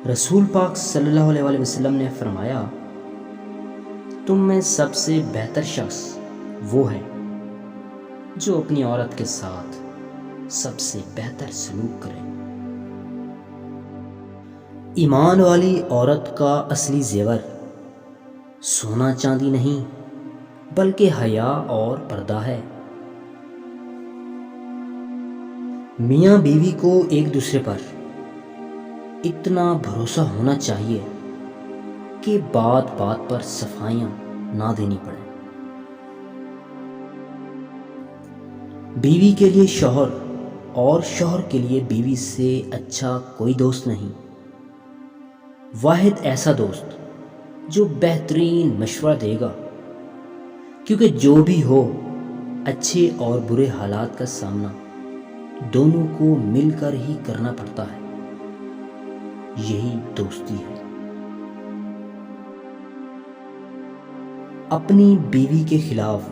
رسول پاک صلی اللہ علیہ وآلہ وسلم نے فرمایا، تم میں سب سے بہتر شخص وہ ہے جو اپنی عورت کے ساتھ سب سے بہتر سلوک کرے۔ ایمان والی عورت کا اصلی زیور سونا چاندی نہیں بلکہ حیا اور پردہ ہے۔ میاں بیوی کو ایک دوسرے پر اتنا بھروسہ ہونا چاہیے کہ بات بات پر صفائیاں نہ دینی پڑیں۔ بیوی کے لیے شوہر اور شوہر کے لیے بیوی سے اچھا کوئی دوست نہیں۔ واحد ایسا دوست جو بہترین مشورہ دے گا، کیونکہ جو بھی ہو اچھے اور برے حالات کا سامنا دونوں کو مل کر ہی کرنا پڑتا ہے، یہی دوستی ہے۔ اپنی بیوی کے خلاف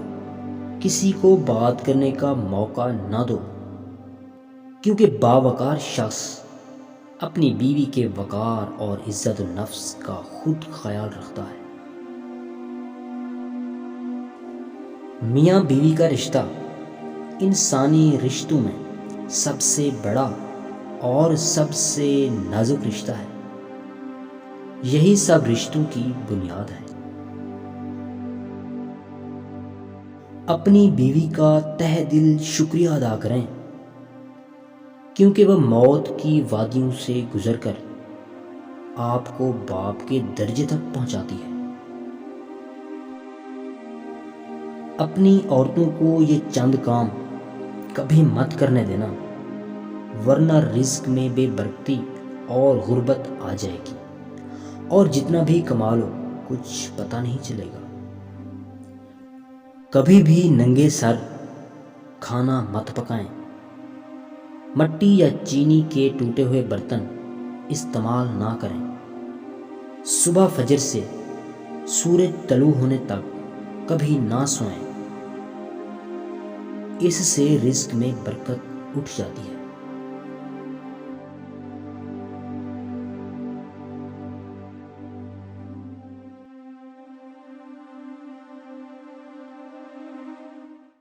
کسی کو بات کرنے کا موقع نہ دو، کیونکہ باوقار شخص اپنی بیوی کے وقار اور عزت النفس کا خود خیال رکھتا ہے۔ میاں بیوی کا رشتہ انسانی رشتوں میں سب سے بڑا اور سب سے نازک رشتہ ہے۔ یہی سب رشتوں کی بنیاد ہے۔ اپنی بیوی کا تہ دل شکریہ ادا کریں، کیونکہ وہ موت کی وادیوں سے گزر کر آپ کو باپ کے درجے تک پہنچاتی ہے۔ اپنی عورتوں کو یہ چند کام کبھی مت کرنے دینا، ورنہ رزق میں بے برکتی اور غربت آ جائے گی، اور جتنا بھی کما لو کچھ پتہ نہیں چلے گا۔ کبھی بھی ننگے سر کھانا مت پکائیں۔ مٹی یا چینی کے ٹوٹے ہوئے برتن استعمال نہ کریں۔ صبح فجر سے سورج طلوع ہونے تک کبھی نہ سوئیں، اس سے رزق میں برکت اٹھ جاتی ہے۔